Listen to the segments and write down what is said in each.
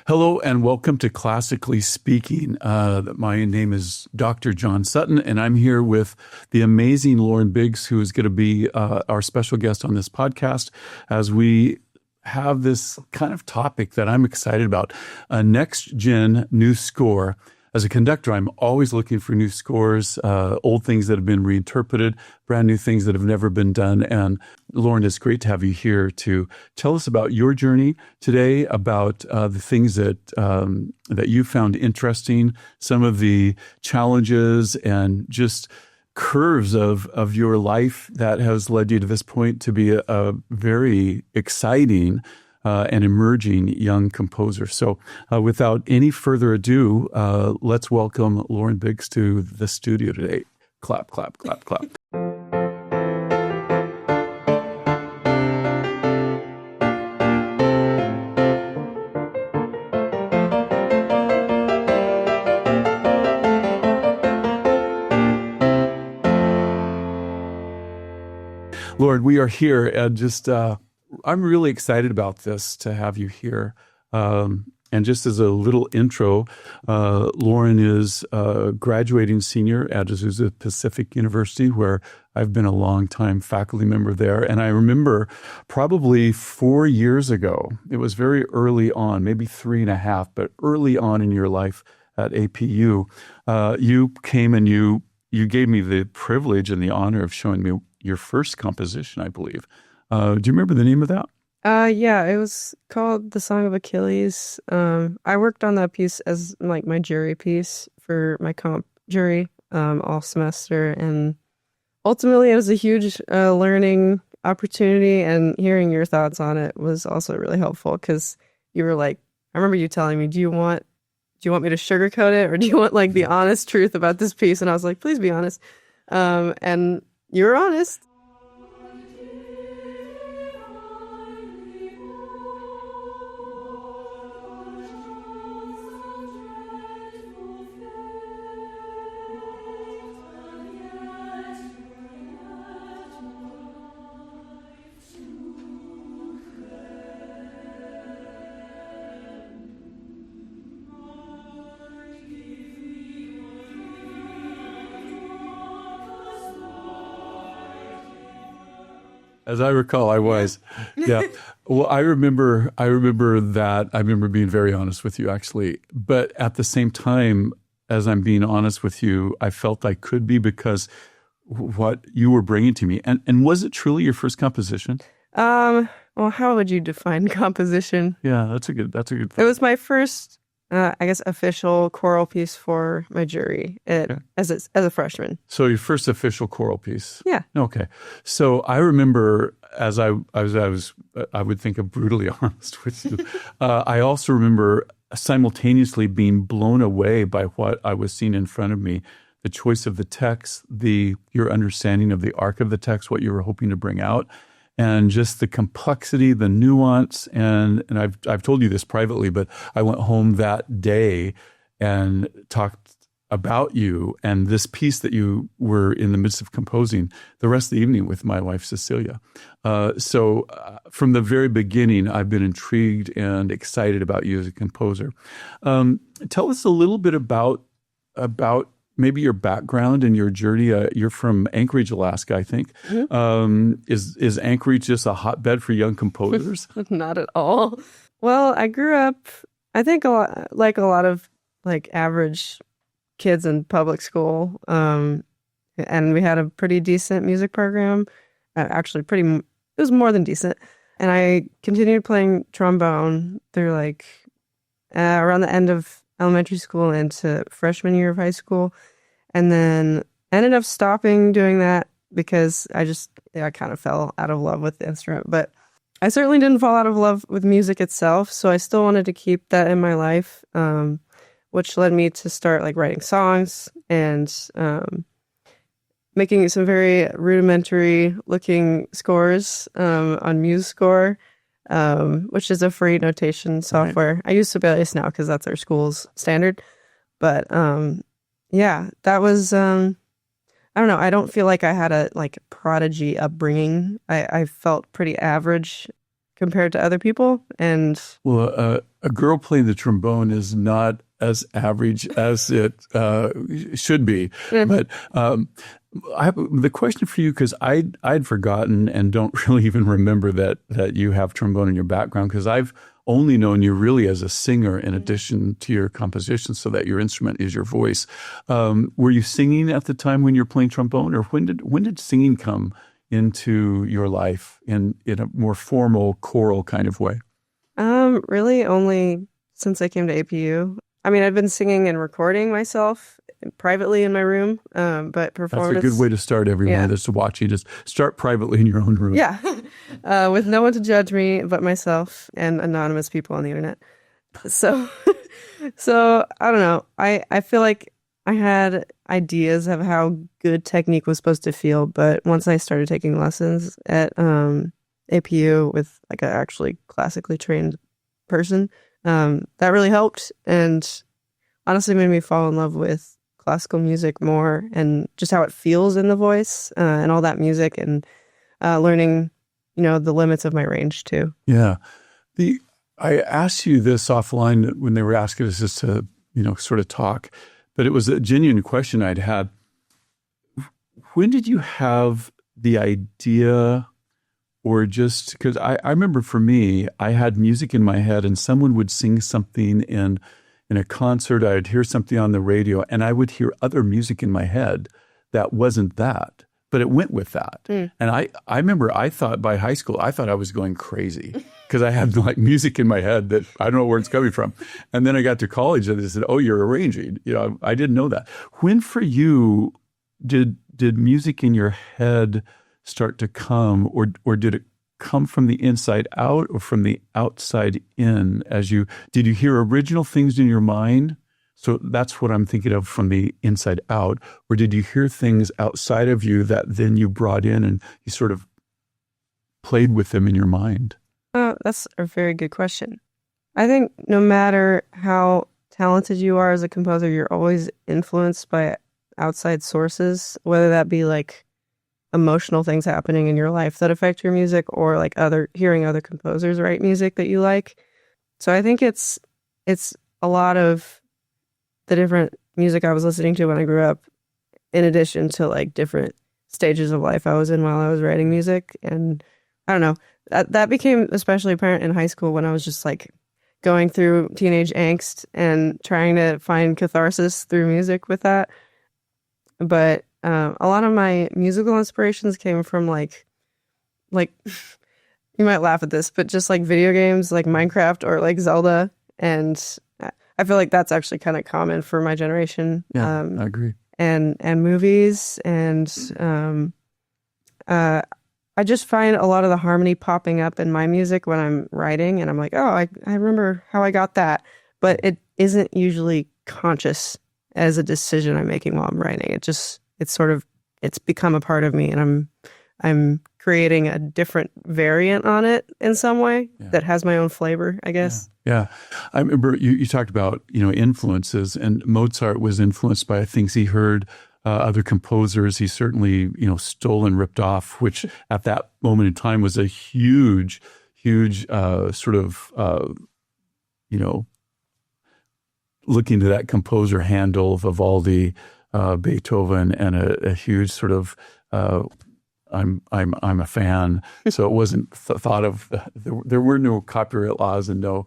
Hello and welcome to Classically Speaking. My name is Dr. John Sutton, and I'm here with the amazing Lauren Biggs, who is going to be our special guest on this podcast as we have this kind of topic that I'm excited about, a next-gen new score. As a conductor, I'm always looking for new scores, old things that have been reinterpreted, brand new things that have never been done. And Lauren, it's great to have you here to tell us about your journey today, about the things that that you found interesting, some of the challenges and just curves of your life that has led you to this point to be a very exciting an emerging young composer. So without any further ado, let's welcome Lauren Biggs to the studio today. Clap, clap, clap, clap. Lauren, we are here and just I'm really excited about this, to have you here. And just as a little intro, Lauren is a graduating senior at Azusa Pacific University, where I've been a long-time faculty member there. And I remember probably 4 years ago, it was very early on, maybe 3.5, but early on in your life at APU, you came and you gave me the privilege and the honor of showing me your first composition, I believe. Do you remember the name of that? Yeah, it was called The Song of Achilles. I worked on that piece as like my jury piece for my comp jury all semester, and ultimately it was a huge learning opportunity, and hearing your thoughts on it was also really helpful, because you were like, I remember you telling me, do you want me to sugarcoat it, or do you want like the honest truth about this piece? And I was like, please be honest. And you were honest. As I recall, I was. Yeah. Well, I remember that. I remember being very honest with you, actually. But at the same time, as I'm being honest with you, I felt I could be, because what you were bringing to me. And was it truly your first composition? Well, how would you define composition? Yeah, that's a good thing. It was my first, I guess, official choral piece for my jury as a freshman. So your first official choral piece. Yeah. Okay. So I remember, as I would think of brutally honest with you. I also remember simultaneously being blown away by what I was seeing in front of me, the choice of the text, your understanding of the arc of the text, what you were hoping to bring out. And just the complexity, the nuance, and I've told you this privately, but I went home that day and talked about you and this piece that you were in the midst of composing the rest of the evening with my wife, Cecilia. So from the very beginning, I've been intrigued and excited about you as a composer. Tell us a little bit about maybe your background and your journey. You're from Anchorage, Alaska, I think. Mm-hmm. Is Anchorage just a hotbed for young composers? Not at all. Well, I grew up, I think, a lot of average kids in public school, and we had a pretty decent music program. Actually, it was more than decent. And I continued playing trombone through around the end of elementary school into freshman year of high school, and then ended up stopping doing that because I kind of fell out of love with the instrument. But I certainly didn't fall out of love with music itself, so I still wanted to keep that in my life, which led me to start writing songs and making some very rudimentary looking scores on MuseScore, which is a free notation software. Right. I use Sibelius now because that's our school's standard. But yeah, that was, I don't know. I don't feel like I had a prodigy upbringing. I felt pretty average compared to other people. And well, a girl playing the trombone is not as average as it should be. But I have the question for you, because I'd forgotten and don't really even remember that you have trombone in your background, because I've only known you really as a singer in addition to your composition, so that your instrument is your voice. Were you singing at the time when you're playing trombone, or when did singing come into your life in a more formal choral kind of way? Really only since I came to APU. I mean, I've been singing and recording myself privately in my room, but performance... That's a good way to start, everyone, that's to watch you. Just start privately in your own room. Yeah, with no one to judge me but myself and anonymous people on the internet. So, I don't know. I feel like I had ideas of how good technique was supposed to feel, but once I started taking lessons at APU with like an actually classically trained person, that really helped, and honestly made me fall in love with classical music more, and just how it feels in the voice, and all that music, and learning, the limits of my range too. Yeah. I asked you this offline when they were asking us just to, sort of talk, but it was a genuine question I'd had. When did you have the idea, or just, because I remember for me, I had music in my head and someone would sing something in a concert, I'd hear something on the radio, and I would hear other music in my head that wasn't that, but it went with that. And I remember I thought by high school, I thought I was going crazy because I had like music in my head that I don't know where it's coming from. And then I got to college and they said, oh, you're arranging. I didn't know that. When for you did music in your head start to come, or did it come from the inside out or from the outside in? Did you hear original things in your mind? So that's what I'm thinking of, from the inside out. Or did you hear things outside of you that then you brought in and you sort of played with them in your mind? That's a very good question. I think no matter how talented you are as a composer, you're always influenced by outside sources, whether that be like emotional things happening in your life that affect your music, or like hearing other composers write music that you like. So I think it's a lot of the different music I was listening to when I grew up, in addition to like different stages of life I was in while I was writing music. And I don't know, that became especially apparent in high school when I was just like going through teenage angst and trying to find catharsis through music with that. But a lot of my musical inspirations came from like you might laugh at this, but just like video games like Minecraft or like Zelda. And I feel like that's actually kind of common for my generation. Yeah, I agree. And movies. And I just find a lot of the harmony popping up in my music when I'm writing. And I'm like, oh, I remember how I got that. But it isn't usually conscious as a decision I'm making while I'm writing. It's become a part of me, and I'm creating a different variant on it in some way that has my own flavor, I guess. Yeah. I remember you talked about, influences, and Mozart was influenced by things he heard other composers. He certainly, stole and ripped off, which at that moment in time was a huge sort of, looking to that composer Handel, Vivaldi, Beethoven, and a huge sort of I'm a fan. So it wasn't thought of. There were no copyright laws and no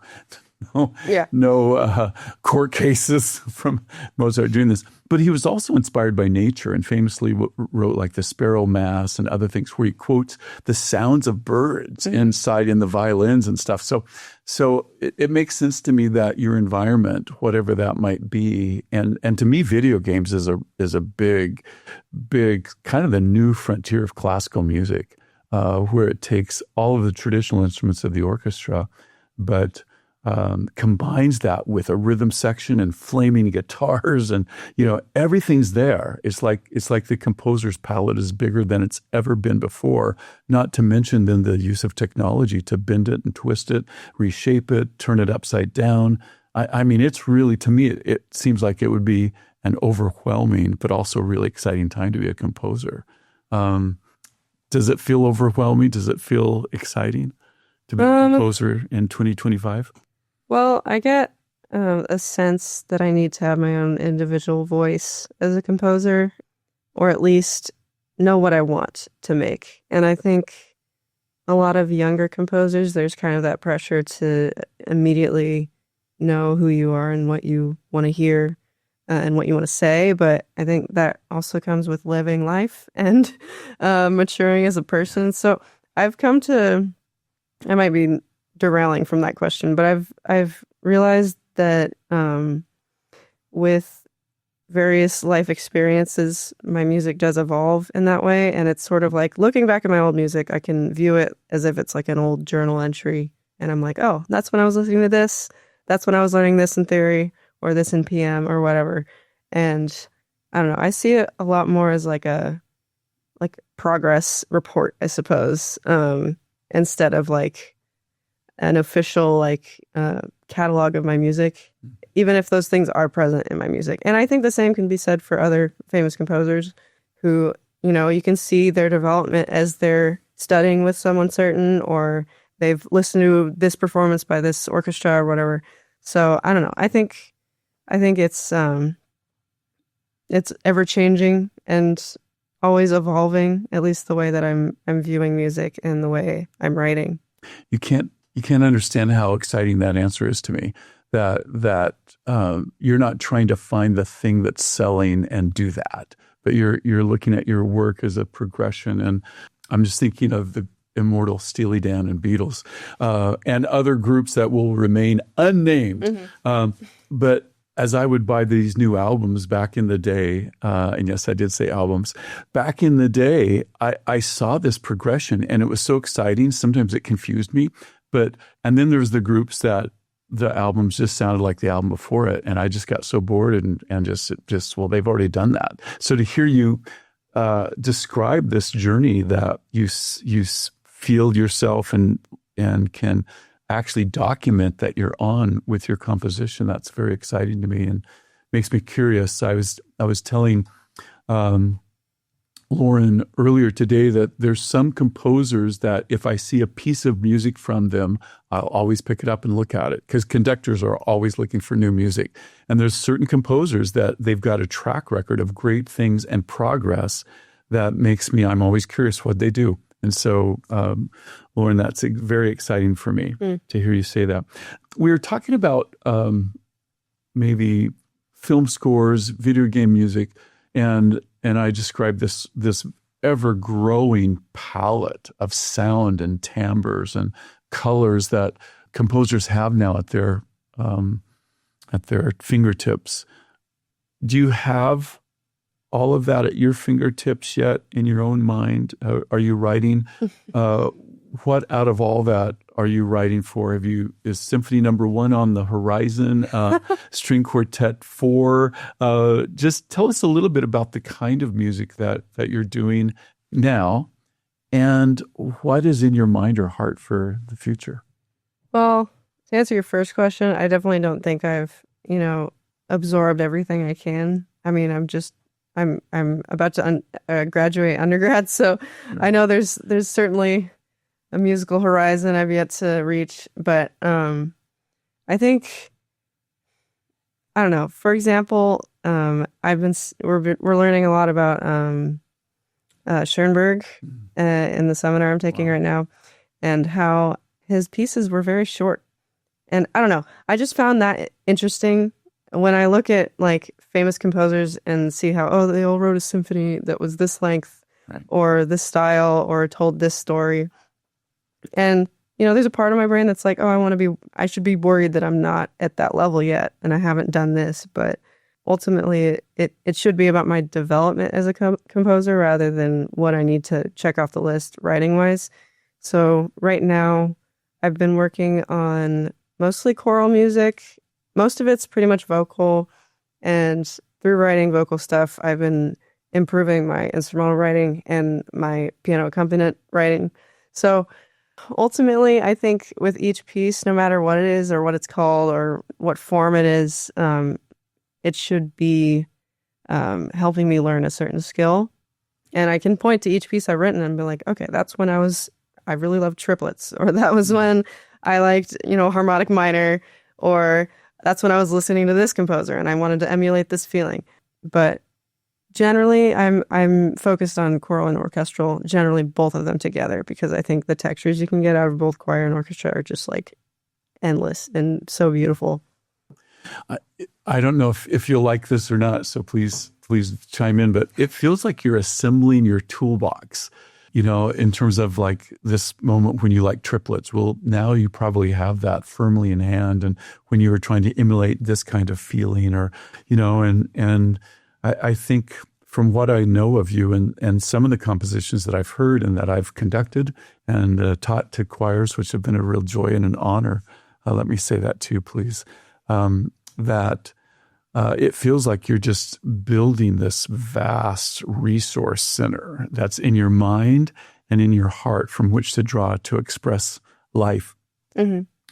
court cases from Mozart doing this. But he was also inspired by nature, and famously wrote like the Sparrow Mass and other things where he quotes the sounds of birds inside in the violins and stuff. So it makes sense to me that your environment, whatever that might be, and to me, video games is a big kind of the new frontier of classical music, where it takes all of the traditional instruments of the orchestra, but combines that with a rhythm section and flaming guitars, and everything's there. It's like the composer's palette is bigger than it's ever been before. Not to mention then the use of technology to bend it and twist it, reshape it, turn it upside down. I mean, it's really, to me, it seems like it would be an overwhelming but also really exciting time to be a composer. Does it feel overwhelming? Does it feel exciting to be a composer in 2025? Well, I get a sense that I need to have my own individual voice as a composer, or at least know what I want to make. And I think a lot of younger composers, there's kind of that pressure to immediately know who you are and what you want to hear and what you want to say. But I think that also comes with living life and maturing as a person. So I've come to, I might be derailing from that question, but I've realized that with various life experiences, my music does evolve in that way. And it's sort of like looking back at my old music, I can view it as if it's like an old journal entry. And I'm like, oh, that's when I was listening to this. That's when I was learning this in theory or this in PM or whatever. And I don't know, I see it a lot more as like a progress report, I suppose, instead of like an official catalog of my music, even if those things are present in my music. And I think the same can be said for other famous composers who, you can see their development as they're studying with someone certain, or they've listened to this performance by this orchestra or whatever. So I don't know. I think it's ever changing and always evolving, at least the way that I'm viewing music and the way I'm writing. You can't understand how exciting that answer is to me. That you're not trying to find the thing that's selling and do that, but you're looking at your work as a progression. And I'm just thinking of the immortal Steely Dan and Beatles and other groups that will remain unnamed. Mm-hmm. But as I would buy these new albums back in the day, and yes, I did say albums, back in the day, I saw this progression and it was so exciting. Sometimes it confused me. And then there's the groups that the albums just sounded like the album before it. And I just got so bored and just, well, they've already done that. So to hear you describe this journey that you feel yourself and can actually document that you're on with your composition, that's very exciting to me and makes me curious. I was telling Lauren earlier today that there's some composers that if I see a piece of music from them, I'll always pick it up and look at it, because conductors are always looking for new music. And there's certain composers that they've got a track record of great things and progress that makes me, I'm always curious what they do. And so, Lauren, that's very exciting for me to hear you say that. We were talking about maybe film scores, video game music, and I described this ever-growing palette of sound and timbres and colors that composers have now at their fingertips. Do you have all of that at your fingertips yet in your own mind? Are you writing? What out of all that are you writing for? Is Symphony No. 1 on the horizon? String Quartet 4? Just tell us a little bit about the kind of music that you're doing now, and what is in your mind or heart for the future? Well, to answer your first question, I definitely don't think I've, absorbed everything I can. I mean, I'm about to graduate undergrad, so I know there's certainly a musical horizon I've yet to reach, but I think, I don't know. For example, we're learning a lot about Schoenberg in the seminar I'm taking right now, and how his pieces were very short. And I don't know, I just found that interesting when I look at like famous composers and see how, they all wrote a symphony that was this length, right, or this style, or told this story. And, there's a part of my brain that's like, I should be worried that I'm not at that level yet and I haven't done this. But ultimately, it should be about my development as a composer rather than what I need to check off the list writing-wise. So right now, I've been working on mostly choral music. Most of it's pretty much vocal. And through writing vocal stuff, I've been improving my instrumental writing and my piano accompaniment writing. So ultimately, I think with each piece, no matter what it is or what it's called or what form it is, it should be helping me learn a certain skill. And I can point to each piece I've written and be like, okay, that's when I really loved triplets, or that was when I liked, harmonic minor, or that's when I was listening to this composer and I wanted to emulate this feeling. But generally, I'm focused on choral and orchestral, generally both of them together, because I think the textures you can get out of both choir and orchestra are just like endless and so beautiful. I don't know if you'll like this or not, so please chime in, but it feels like you're assembling your toolbox, in terms of like this moment when you like triplets. Well, now you probably have that firmly in hand, and when you were trying to emulate this kind of feeling, or, and I think from what I know of you and some of the compositions that I've heard and that I've conducted and taught to choirs, which have been a real joy and an honor, let me say that too, please, that it feels like you're just building this vast resource center that's in your mind and in your heart from which to draw to express life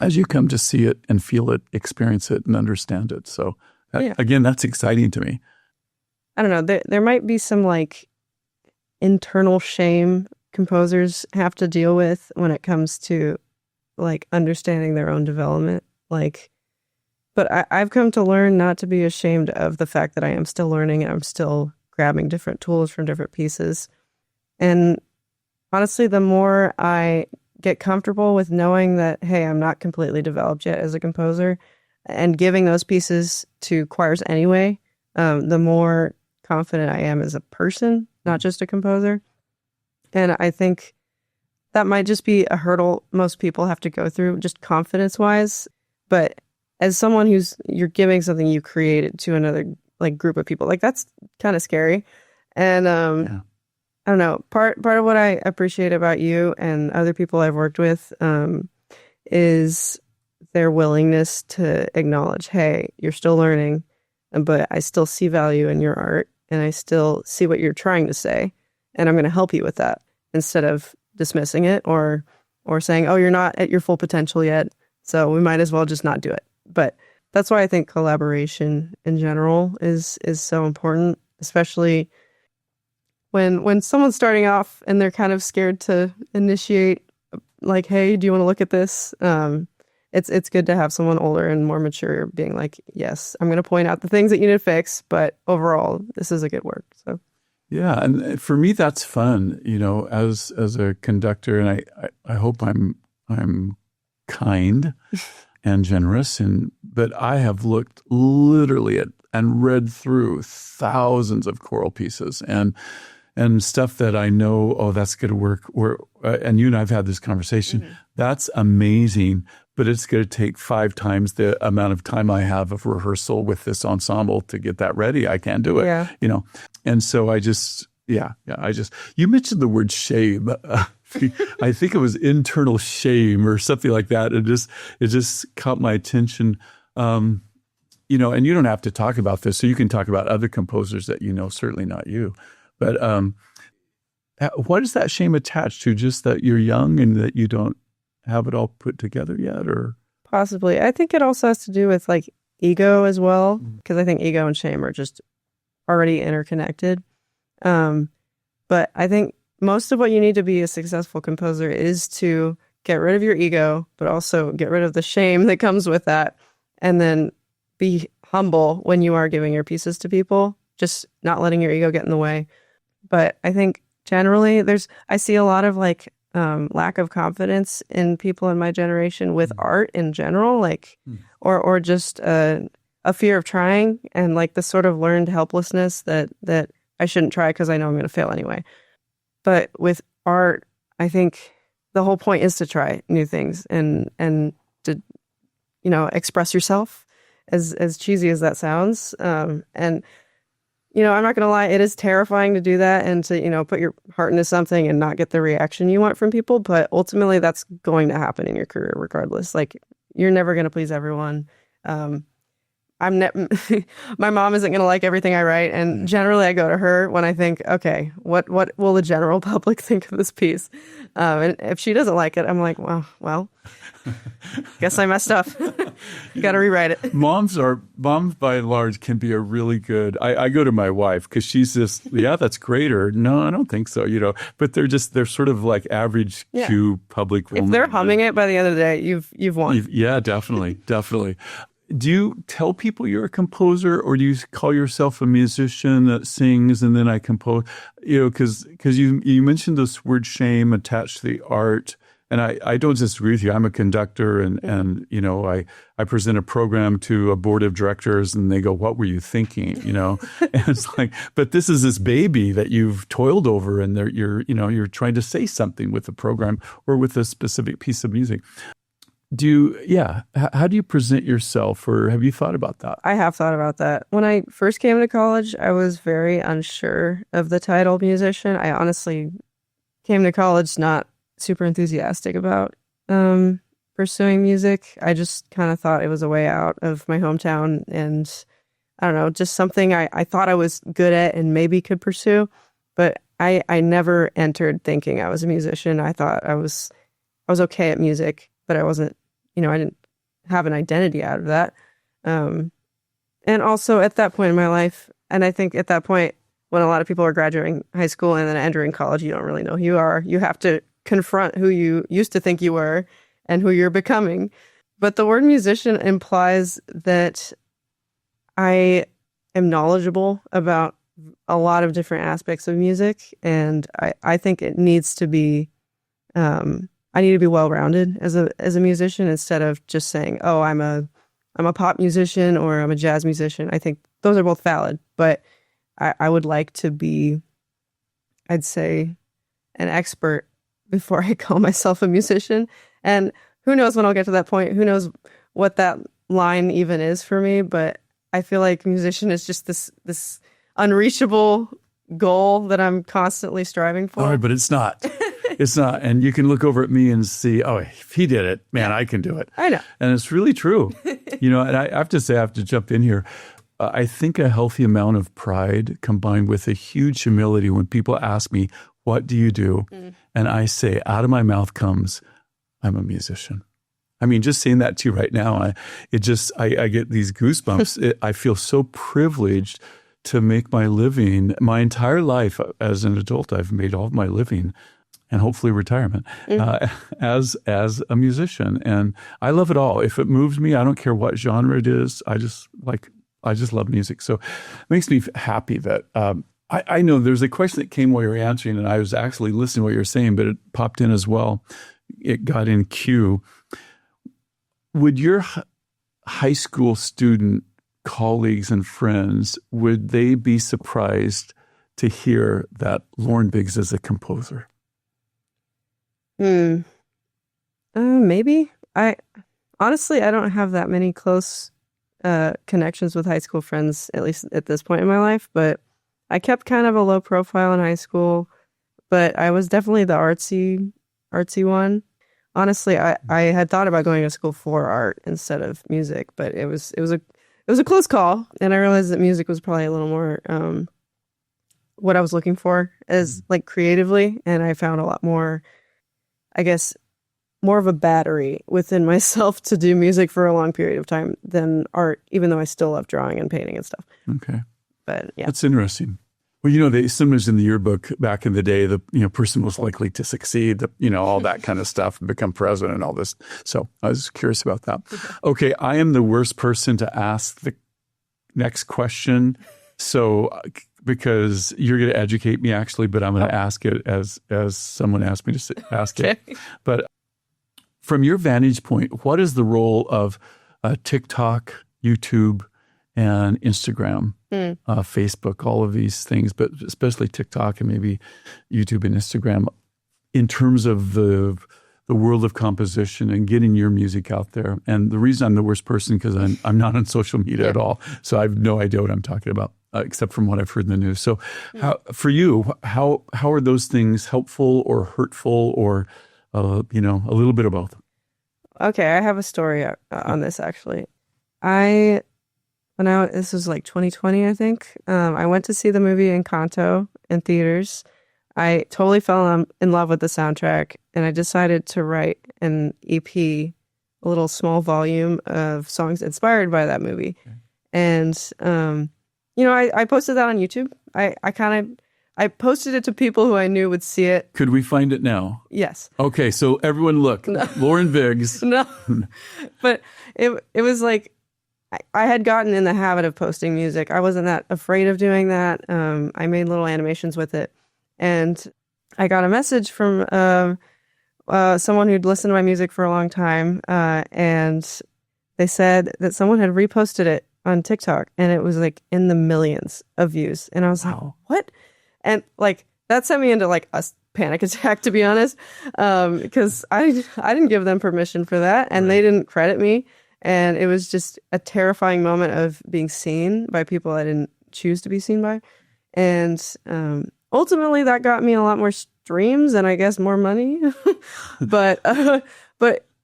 as you come to see it and feel it, experience it, and understand it. So, again, that's exciting to me. I don't know. There might be some like internal shame composers have to deal with when it comes to like understanding their own development. But I've come to learn not to be ashamed of the fact that I am still learning and I'm still grabbing different tools from different pieces. And honestly, the more I get comfortable with knowing that, hey, I'm not completely developed yet as a composer, and giving those pieces to choirs anyway, the more confident I am as a person, not just a composer. And I think that might just be a hurdle most people have to go through, just confidence-wise. But as someone you're giving something you created to another like group of people, like that's kind of scary. And I don't know. Part of what I appreciate about you and other people I've worked with is their willingness to acknowledge, hey, you're still learning, but I still see value in your art and I still see what you're trying to say, and I'm going to help you with that, instead of dismissing it or saying, oh, you're not at your full potential yet, so we might as well just not do it. But that's why I think collaboration in general is so important, especially when someone's starting off and they're kind of scared to initiate, like, hey, do you want to look at this? It's good to have someone older and more mature being like, yes, I'm going to point out the things that you need to fix, but overall, this is a good work. So, yeah, and for me, that's fun. As a conductor, and I hope I'm kind and generous, but I have looked literally at and read through thousands of choral pieces and stuff that I know, oh, that's going to work. And you and I've had this conversation. That's amazing, but it's going to take 5 times the amount of time I have of rehearsal with this ensemble to get that ready. I can't do it, And so I just, you mentioned the word shame. I think it was internal shame or something like that. It just caught my attention. And you don't have to talk about this, so you can talk about other composers that certainly not you. But what is that shame attached to? Just that you're young and that you don't have it all put together yet, or possibly? I think it also has to do with like ego as well, because I think ego and shame are just already interconnected. But I think most of what you need to be a successful composer is to get rid of your ego, but also get rid of the shame that comes with that, and then be humble when you are giving your pieces to people, just not letting your ego get in the way. But I think generally I see a lot of like lack of confidence in people in my generation with art in general, like, or just a fear of trying, and like the sort of learned helplessness that I shouldn't try because I know I'm going to fail anyway. But with art, I think the whole point is to try new things and to, express yourself, as cheesy as that sounds. And I'm not going to lie, it is terrifying to do that and to, put your heart into something and not get the reaction you want from people. But ultimately, that's going to happen in your career regardless. Like, you're never going to please everyone. my mom isn't going to like everything I write. And generally I go to her when I think, okay, what will the general public think of this piece? And if she doesn't like it, I'm like, well, guess I messed up. Got to rewrite it. Moms by and large can be a really good, I go to my wife because she's just, yeah, that's great. Or no, I don't think so, but they're sort of like average Q public woman. If they're humming it by the end of the day, you've won. Yeah, definitely. Definitely. Do you tell people you're a composer, or do you call yourself a musician that sings and then I compose? Because you mentioned this word shame attached to the art, and I don't disagree with you. I'm a conductor, and I present a program to a board of directors, and they go, "What were you thinking?" And it's like, but this is this baby that you've toiled over, and you're trying to say something with the program or with a specific piece of music. How do you present yourself, or have you thought about that? I have thought about that. When I first came to college, I was very unsure of the title musician. I honestly came to college not super enthusiastic about pursuing music. I just kind of thought it was a way out of my hometown, and I don't know, just something I thought I was good at and maybe could pursue, but I never entered thinking I was a musician. I thought I was okay at music, but I wasn't, I didn't have an identity out of that. And also at that point in my life, and I think at that point when a lot of people are graduating high school and then entering college, you don't really know who you are. You have to confront who you used to think you were and who you're becoming. But the word musician implies that I am knowledgeable about a lot of different aspects of music. And I think it needs to be, I need to be well-rounded as a musician, instead of just saying, oh, I'm a pop musician or I'm a jazz musician. I think those are both valid, but I would like to be, I'd say, an expert before I call myself a musician. And who knows when I'll get to that point? Who knows what that line even is for me? But I feel like musician is just this unreachable goal that I'm constantly striving for. All right, but it's not. It's not. And you can look over at me and see, oh, if he did it, man, I can do it. I know. And it's really true. And I have to say, I have to jump in here. I think a healthy amount of pride combined with a huge humility when people ask me, what do you do? And I say, out of my mouth comes, I'm a musician. I mean, just saying that to you right now, I get these goosebumps. I feel so privileged to make my living. My entire life as an adult, I've made all of my living and hopefully retirement as a musician. And I love it all. If it moves me, I don't care what genre it is. I just love music. So it makes me happy that I know there's a question that came while you were answering, and I was actually listening to what you were saying, but it popped in as well. It got in queue. Would your high school student colleagues and friends, would they be surprised to hear that Lauren Biggs is a composer? Maybe. I don't have that many close connections with high school friends, at least at this point in my life, but I kept kind of a low profile in high school, but I was definitely the artsy one. Honestly, I had thought about going to school for art instead of music, but it was a close call, and I realized that music was probably a little more what I was looking for as like creatively, and I found a lot more, I guess, more of a battery within myself to do music for a long period of time than art, even though I still love drawing and painting and stuff. Okay. But yeah. That's interesting. Well, they sometimes in the yearbook back in the day, the person most likely to succeed, all that kind of stuff, and become president and all this. So I was curious about that. Okay, I am the worst person to ask the next question. So because you're going to educate me actually, but I'm going to ask it as someone asked me to ask it. But from your vantage point, what is the role of TikTok, YouTube, and Instagram, Facebook, all of these things, but especially TikTok and maybe YouTube and Instagram, in terms of the world of composition and getting your music out there? And the reason I'm the worst person because I'm not on social media at all, so I have no idea what I'm talking about, except from what I've heard in the news. So, for you, how are those things helpful or hurtful, or a little bit of both? Okay, I have a story on this actually. this was like 2020, I think. I went to see the movie Encanto in theaters. I totally fell in love with the soundtrack, and I decided to write an EP, a little small volume of songs inspired by that movie. Okay. And, I posted that on YouTube. I posted it to people who I knew would see it. Could we find it now? Yes. Okay, so everyone look. No. Lauren Biggs. No. But it was like, I had gotten in the habit of posting music. I wasn't that afraid of doing that. I made little animations with it. And I got a message from someone who'd listened to my music for a long time. And they said that someone had reposted it on TikTok, and it was like in the millions of views. And I was like, what? And like, that sent me into like a panic attack, to be honest, because I didn't give them permission for that, and they didn't credit me. And it was just a terrifying moment of being seen by people I didn't choose to be seen by. And ultimately, that got me a lot more streams and I guess more money. But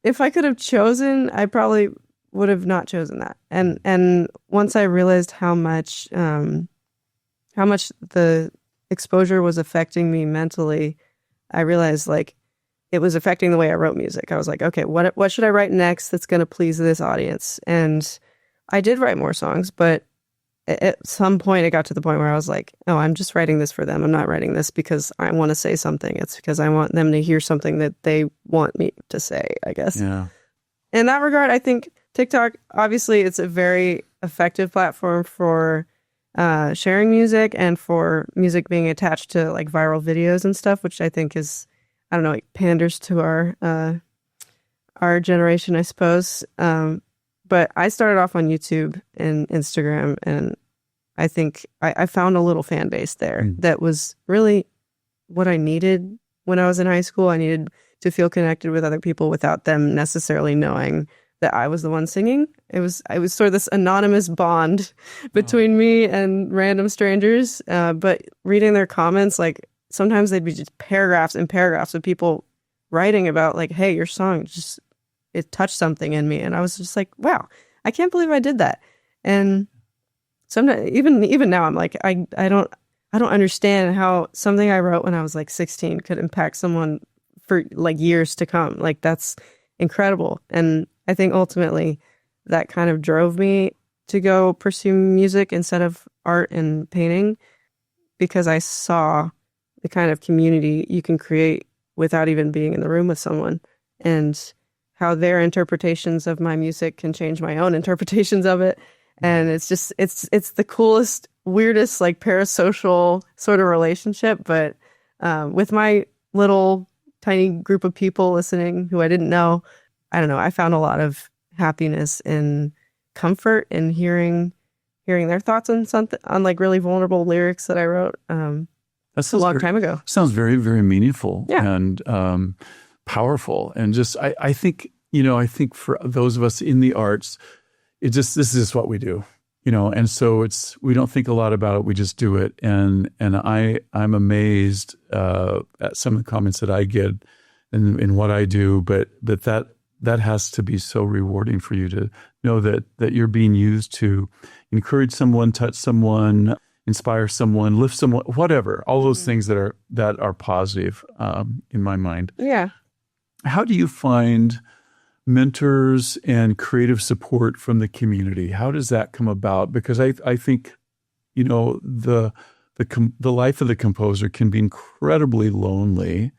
if I could have chosen, I probably would have not chosen that. And once I realized how much the exposure was affecting me mentally, I realized like it was affecting the way I wrote music. I was like, okay, what should I write next that's going to please this audience? And I did write more songs, but at some point it got to the point where I was like, oh, I'm just writing this for them. I'm not writing this because I want to say something. It's because I want them to hear something that they want me to say, I guess. Yeah. In that regard, I think TikTok, obviously, it's a very effective platform for sharing music and for music being attached to like viral videos and stuff, which I think is, I don't know, like panders to our generation, I suppose. But I started off on YouTube and Instagram, and I think I found a little fan base there that was really what I needed when I was in high school. I needed to feel connected with other people without them necessarily knowing that I was the one singing. It was sort of this anonymous bond between me and random strangers. But reading their comments, like sometimes they'd be just paragraphs and paragraphs of people writing about like, hey, your song just, it touched something in me. And I was just like, wow, I can't believe I did that. And sometimes even now I'm like, I don't understand how something I wrote when I was like 16 could impact someone for like years to come. Like that's incredible. And I think ultimately that kind of drove me to go pursue music instead of art and painting, because I saw the kind of community you can create without even being in the room with someone, and how their interpretations of my music can change my own interpretations of it. And it's just, it's the coolest, weirdest, like parasocial sort of relationship. But with my little tiny group of people listening who I didn't know, I don't know, I found a lot of happiness and comfort in hearing their thoughts on something, on like really vulnerable lyrics that I wrote That's a long time ago. Sounds very, very meaningful. Yeah. And powerful. And just, I think for those of us in the arts, this is just what we do, and so we don't think a lot about it. We just do it. And I'm amazed at some of the comments that I get in what I do, but that has to be so rewarding for you to know that you're being used to encourage someone, touch someone, inspire someone, lift someone, whatever, all those things that are positive in my mind. Yeah. How do you find mentors and creative support from the community? How does that come about? Because I think, the life of the composer can be incredibly lonely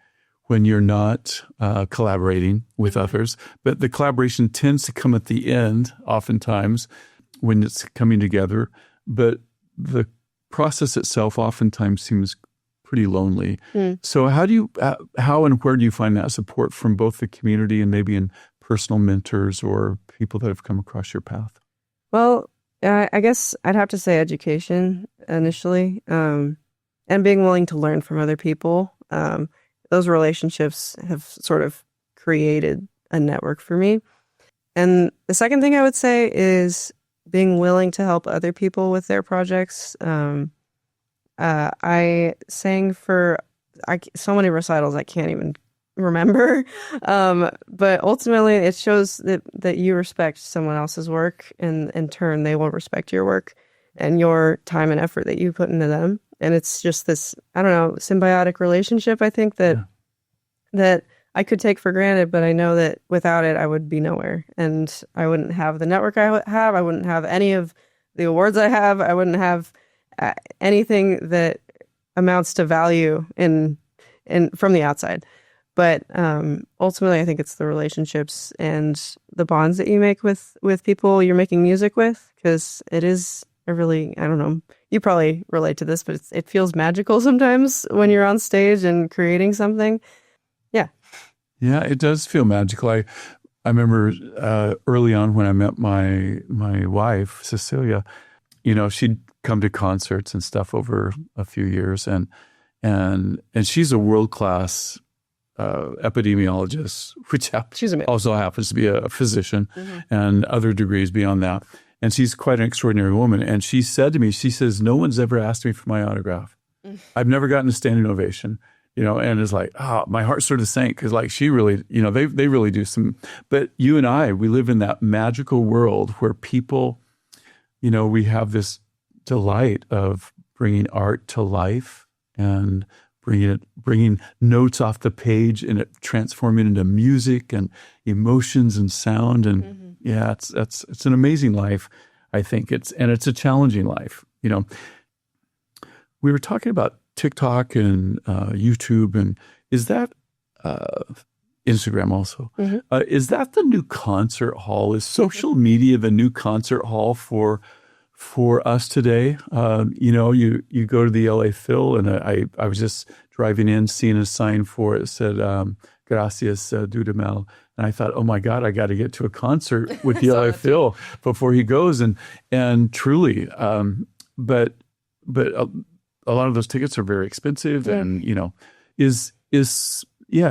when you're not collaborating with others. But the collaboration tends to come at the end, oftentimes, when it's coming together. But the process itself oftentimes seems pretty lonely. So how and where do you find that support from both the community and maybe in personal mentors or people that have come across your path? Well, I guess I'd have to say education initially, and being willing to learn from other people. Those relationships have sort of created a network for me. And the second thing I would say is being willing to help other people with their projects. I sang for so many recitals I can't even remember. But ultimately, it shows that you respect someone else's work, and in turn, they will respect your work and your time and effort that you put into them. And it's just this, I don't know, symbiotic relationship, I think, that I could take for granted, but I know that without it, I would be nowhere. And I wouldn't have the network I have. I wouldn't have any of the awards I have. I wouldn't have anything that amounts to value in from the outside. But ultimately, I think it's the relationships and the bonds that you make with people you're making music with, because it is a really, I don't know, you probably relate to this, but it feels magical sometimes when you're on stage and creating something. Yeah. Yeah, it does feel magical. I remember early on when I met my wife, Cecilia, she'd come to concerts and stuff over a few years, and she's a world-class epidemiologist, which also happens to be a physician, and other degrees beyond that. And she's quite an extraordinary woman. And she said to me, she says, no one's ever asked me for my autograph. I've never gotten a standing ovation, and it's like, my heart sort of sank, because like she really, they really do some, but you and I, we live in that magical world where people, we have this delight of bringing art to life and bringing notes off the page and it transforming into music and emotions and sound. And yeah, it's an amazing life. I think it's a challenging life. We were talking about TikTok and YouTube, and is that Instagram also? Is that the new concert hall? Is social media the new concert hall for us today? You go to the LA Phil, and I was just driving in, seeing a sign for it. It said, Gracias, Dudamel. And I thought, oh my God, I got to get to a concert with the LA Phil before he goes. And truly, but a lot of those tickets are very expensive. Yeah. And, is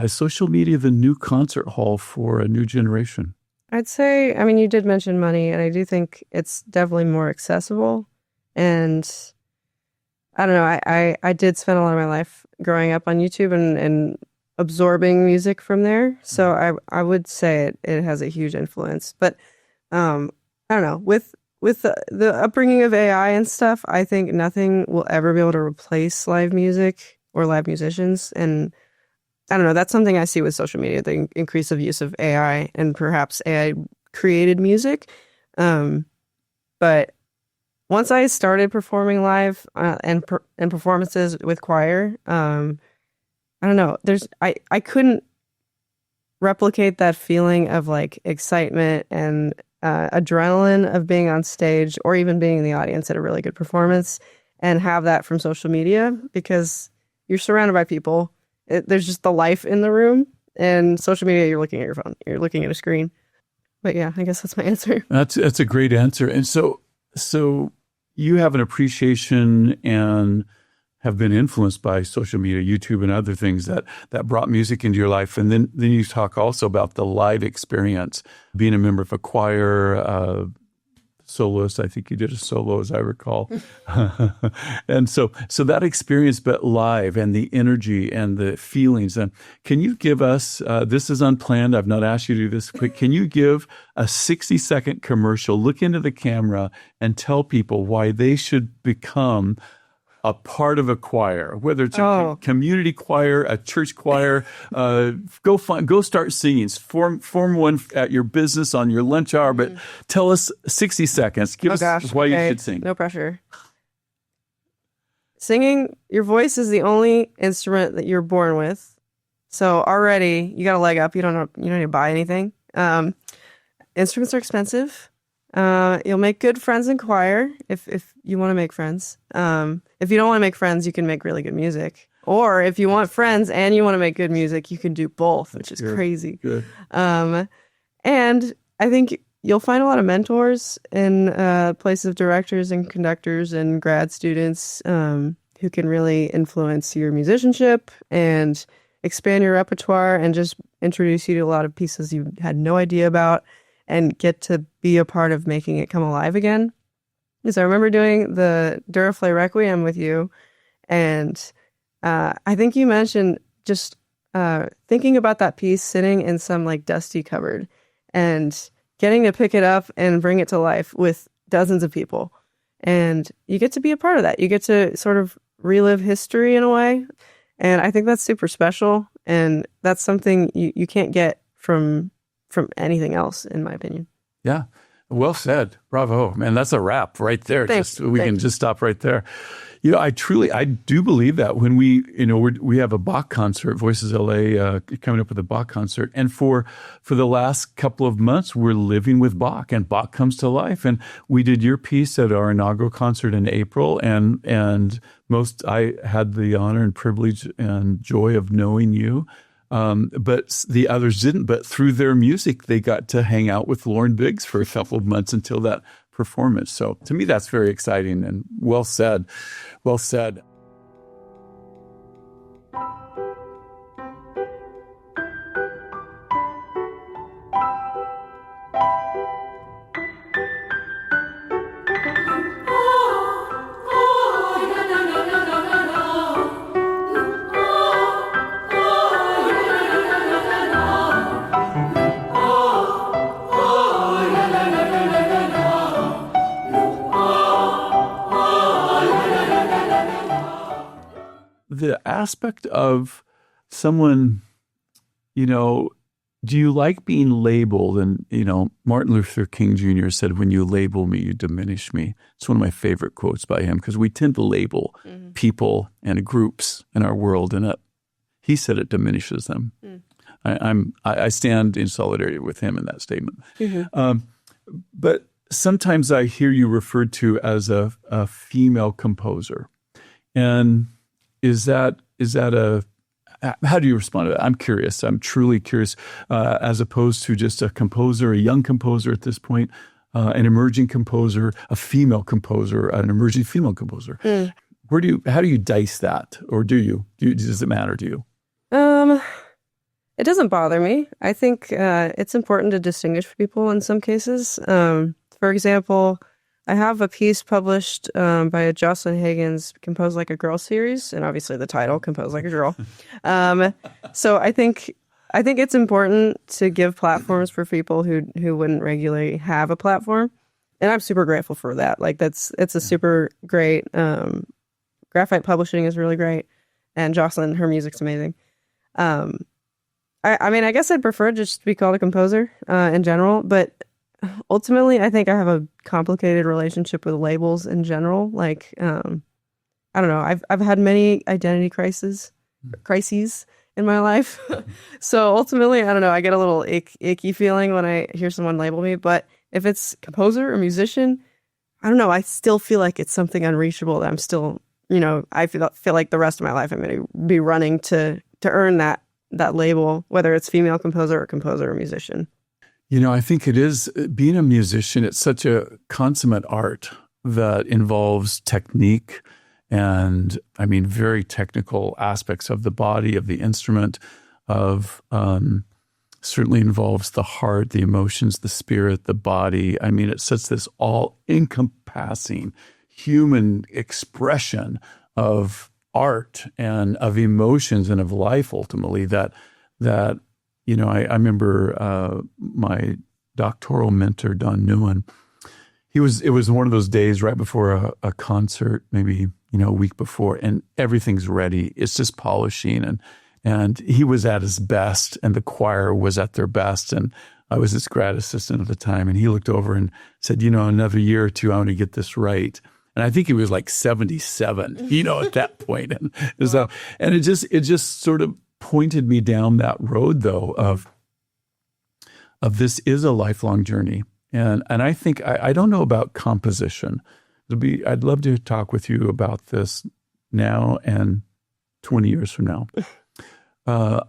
social media the new concert hall for a new generation? I'd say, I mean, you did mention money, and I do think it's definitely more accessible. And I don't know, I did spend a lot of my life growing up on YouTube and absorbing music from there. So I would say it has a huge influence. But I don't know, with the upbringing of AI and stuff, I think nothing will ever be able to replace live music or live musicians. And I don't know, that's something I see with social media, the increase of use of AI and perhaps AI created music. But once I started performing live and performances with choir, I don't know, I couldn't replicate that feeling of like excitement and adrenaline of being on stage or even being in the audience at a really good performance and have that from social media, because you're surrounded by people. There's just the life in the room, and social media, you're looking at your phone, you're looking at a screen. But yeah, I guess that's my answer. That's a great answer. And so you have an appreciation and have been influenced by social media, YouTube, and other things that brought music into your life. And then you talk also about the live experience, being a member of a choir, soloist. I think you did a solo, as I recall. And so that experience, but live, and the energy and the feelings. And can you give us, this is unplanned, I've not asked you to do this, but can you give a 60-second commercial, look into the camera, and tell people why they should become a part of a choir, whether it's a community choir, a church choir, go start singing, form one at your business on your lunch hour, but tell us 60 seconds. Give us why you should sing. No pressure. Singing, your voice is the only instrument that you're born with. So already you got a leg up. You don't need to buy anything. Instruments are expensive. You'll make good friends in choir if you want to make friends. If you don't want to make friends, you can make really good music. Or if you want friends and you want to make good music, you can do both, which is crazy. Good. And I think you'll find a lot of mentors in places of directors and conductors and grad students who can really influence your musicianship and expand your repertoire and just introduce you to a lot of pieces you had no idea about and get to be a part of making it come alive again. Because I remember doing the Duraflay Requiem with you, and I think you mentioned just thinking about that piece sitting in some like dusty cupboard and getting to pick it up and bring it to life with dozens of people. And you get to be a part of that. You get to sort of relive history in a way. And I think that's super special. And that's something you can't get from anything else, in my opinion. Yeah. Well said. Bravo. Man, that's a wrap right there. Thanks. We can just stop right there. I do believe that when we have a Bach concert, Voices LA coming up with a Bach concert. And for the last couple of months, we're living with Bach, and Bach comes to life. And we did your piece at our inaugural concert in April. And I had the honor and privilege and joy of knowing you. But the others didn't. But through their music, they got to hang out with Lauren Biggs for a couple of months until that performance. So to me, that's very exciting and well said. Well said. The aspect of someone, do you like being labeled? And, Martin Luther King Jr. said, when you label me, you diminish me. It's one of my favorite quotes by him, because we tend to label people and groups in our world, and he said it diminishes them. I stand in solidarity with him in that statement. But sometimes I hear you referred to as a female composer. And is that how do you respond to that? I'm curious. I'm truly curious, as opposed to just a composer, a young composer at this point, an emerging composer, a female composer, an emerging female composer. How do you dice that? Or does it matter to you? It doesn't bother me. I think it's important to distinguish people in some cases. For example, I have a piece published by Jocelyn Hagen's Compose Like a Girl series, and obviously the title, Compose Like a Girl. So I think it's important to give platforms for people who wouldn't regularly have a platform, and I'm super grateful for that. Like it's a super great. Graphite Publishing is really great, and Jocelyn, her music's amazing. I mean, I guess I'd prefer just to be called a composer in general, but ultimately, I think I have a complicated relationship with labels in general. Like, I don't know. I've had many identity crises in my life. So ultimately, I don't know. I get a little icky feeling when I hear someone label me. But if it's composer or musician, I don't know. I still feel like it's something unreachable that I'm still, I feel like the rest of my life I'm going to be running to earn that label, whether it's female composer or musician. I think it is, being a musician, it's such a consummate art that involves technique and, very technical aspects of the body, of the instrument, certainly involves the heart, the emotions, the spirit, the body. It sets this all-encompassing human expression of art and of emotions and of life, ultimately, that I remember my doctoral mentor, Don Newen. It was one of those days right before a concert, maybe a week before, and everything's ready. It's just polishing, and he was at his best, and the choir was at their best, and I was his grad assistant at the time, and he looked over and said, another year or two, I want to get this right. And I think he was like 77, at that point, and so, and it just sort of pointed me down that road, though, of this is a lifelong journey. And I think, I don't know about composition. I'd love to talk with you about this now and 20 years from now.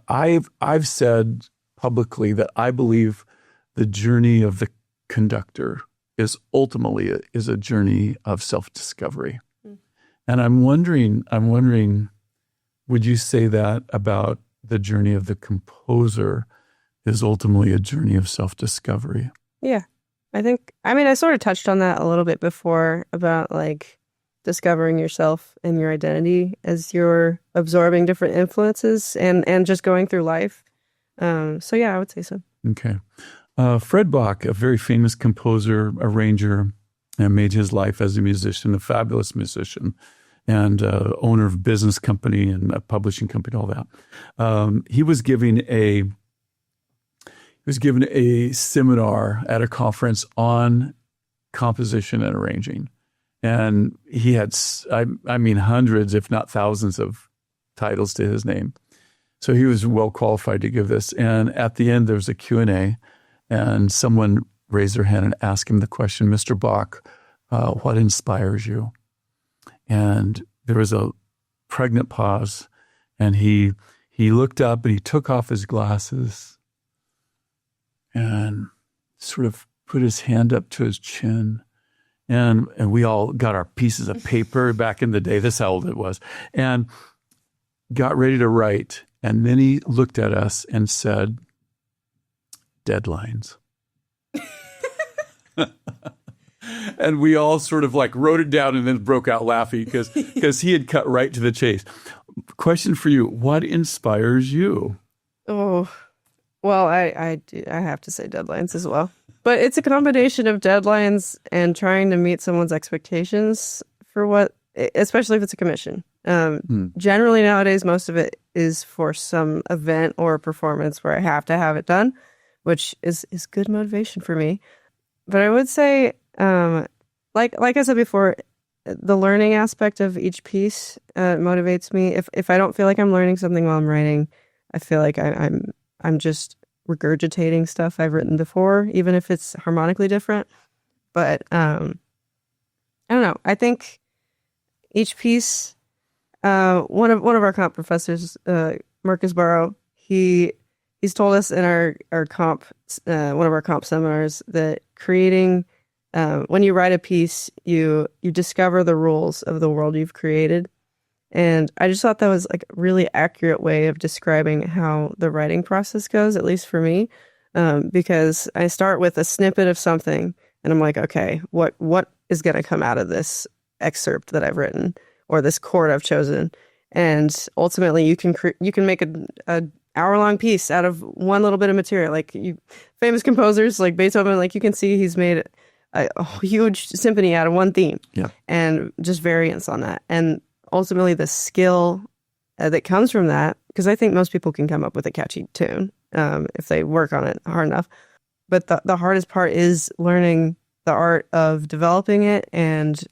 I've said publicly that I believe the journey of the conductor is ultimately a journey of self-discovery. And I'm wondering, would you say that about the journey of the composer is ultimately a journey of self-discovery? Yeah. I sort of touched on that a little bit before about like discovering yourself and your identity as you're absorbing different influences and just going through life. So yeah, I would say so. Okay. Fred Bach, a very famous composer, arranger, and made his life as a musician, a fabulous musician, and owner of a business company and a publishing company, all that. He was given a seminar at a conference on composition and arranging. And he had, I mean, hundreds, if not thousands of titles to his name. So he was well qualified to give this. And at the end, there was a Q&A, and someone raised their hand and asked him the question, Mr. Bach, what inspires you? And there was a pregnant pause, and he looked up and he took off his glasses and sort of put his hand up to his chin. And we all got our pieces of paper back in the day. This is how old it was. And got ready to write. And then he looked at us and said, deadlines. And we all sort of like wrote it down and then broke out laughing because he had cut right to the chase. Question for you. What inspires you? Oh, well, I have to say deadlines as well. But it's a combination of deadlines and trying to meet someone's expectations for what, especially if it's a commission. Generally nowadays, most of it is for some event or performance where I have to have it done, which is good motivation for me. But I would say, like I said before, the learning aspect of each piece motivates me. If I don't feel like I'm learning something while I'm writing, I feel like I'm just regurgitating stuff I've written before, even if it's harmonically different. But I don't know. I think each piece, one of our comp professors, Marcus Barrow, he's told us in our comp, one of our comp seminars, that creating, when you write a piece, you discover the rules of the world you've created. And I just thought that was like a really accurate way of describing how the writing process goes, at least for me, because I start with a snippet of something and I'm like, okay, what is going to come out of this excerpt that I've written or this chord I've chosen? And ultimately you can make a hour-long piece out of one little bit of material. Like famous composers like Beethoven, like you can see he's made a huge symphony out of one theme, and just variants on that. And ultimately the skill that comes from that, because I think most people can come up with a catchy tune if they work on it hard enough. But the hardest part is learning the art of developing it and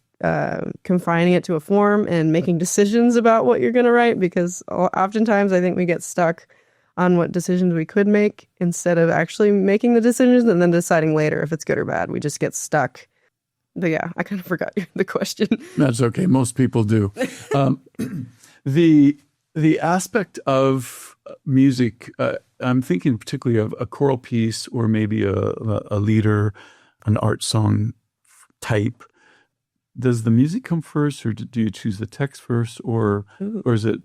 confining it to a form and making decisions about what you're going to write, because oftentimes I think we get stuck on what decisions we could make instead of actually making the decisions and then deciding later if it's good or bad. We just get stuck. But yeah, I kind of forgot the question. That's okay. Most people do. The aspect of music, I'm thinking particularly of a choral piece or maybe a leader, an art song type. Does the music come first, or do you choose the text first, or is it?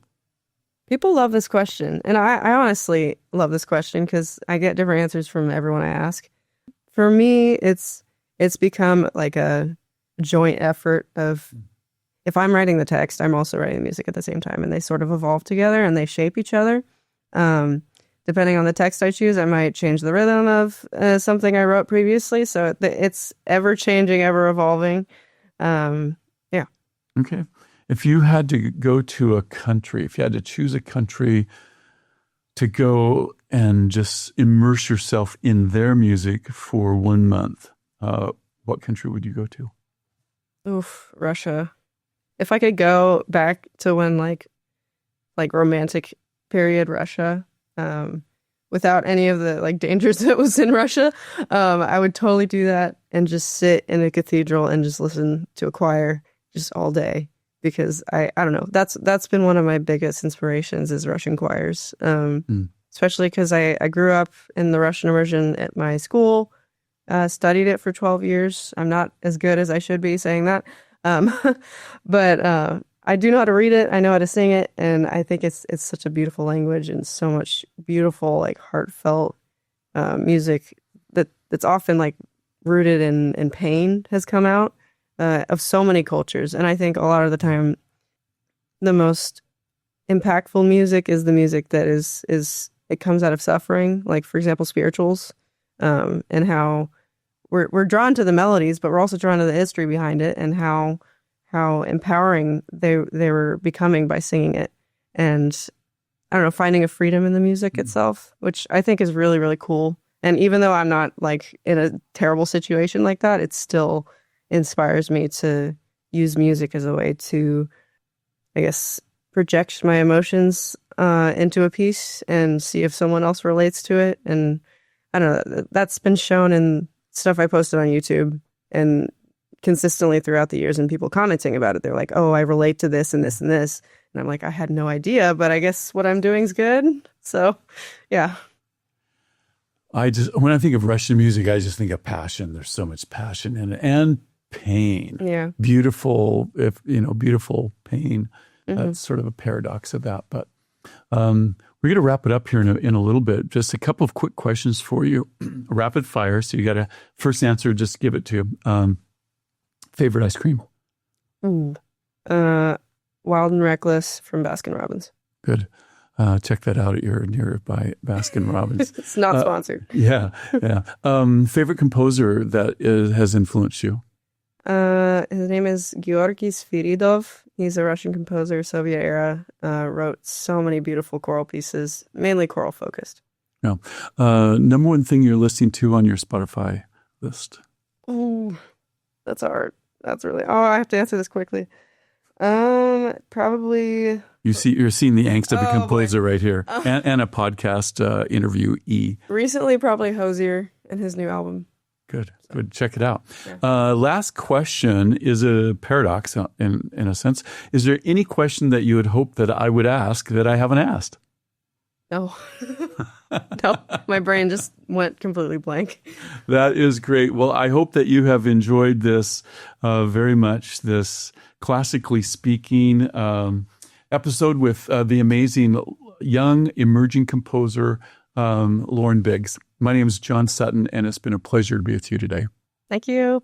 People love this question. And I honestly love this question because I get different answers from everyone I ask. For me, it's become like a joint effort of, if I'm writing the text, I'm also writing the music at the same time, and they sort of evolve together and they shape each other. Depending on the text I choose, I might change the rhythm of something I wrote previously. So it's ever changing, ever evolving. Yeah. Okay. If you had to go to a country, if you had to choose a country to go and just immerse yourself in their music for 1 month, what country would you go to? Oof, Russia. If I could go back to when like romantic period Russia, without any of the like dangers that was in Russia, I would totally do that and just sit in a cathedral and just listen to a choir just all day. Because I don't know, that's been one of my biggest inspirations is Russian choirs, especially because I grew up in the Russian immersion at my school, studied it for 12 years. I'm not as good as I should be saying that, but I do know how to read it. I know how to sing it, and I think it's such a beautiful language and so much beautiful, like heartfelt music that's often like rooted in pain has come out. of so many cultures. And I think a lot of the time, the most impactful music is the music that is it comes out of suffering. Like, for example, spirituals, and how we're drawn to the melodies, but we're also drawn to the history behind it, and how empowering they were becoming by singing it. And I don't know, finding a freedom in the music itself, which I think is really, really cool. And even though I'm not like in a terrible situation like that, it still inspires me to use music as a way to, I guess, project my emotions into a piece and see if someone else relates to it. And I don't know, that's been shown in stuff I posted on YouTube and consistently throughout the years, and people commenting about it. They're like, oh, I relate to this and this and this. And I'm like, I had no idea, but I guess what I'm doing is good. So, yeah. When I think of Russian music, I just think of passion. There's so much passion in it, and pain. Yeah. Beautiful pain. That's sort of a paradox of that. But we're going to wrap it up here in a little bit. Just a couple of quick questions for you. Rapid fire. So you got to first answer, just give it to you. Favorite ice cream? Wild and Reckless from Baskin-Robbins. Good. Check that out at your nearby Baskin-Robbins. It's not sponsored. Yeah. Favorite composer that has influenced you? His name is Georgy Sviridov. He's a Russian composer, Soviet era. Wrote so many beautiful choral pieces, mainly choral focused. Yeah. Number one thing you're listening to on your Spotify list? Ooh, that's hard. That's really. Oh, I have to answer this quickly. Probably. You're seeing the angst of a composer right here, and a podcast interviewee. Recently, probably Hozier and his new album. Good. Check it out. Yeah. Last question is a paradox in a sense. Is there any question that you would hope that I would ask that I haven't asked? No. No, my brain just went completely blank. That is great. Well, I hope that you have enjoyed this very much, this classically speaking episode with the amazing young emerging composer, Lauren Biggs. My name is John Sutton, and it's been a pleasure to be with you today. Thank you.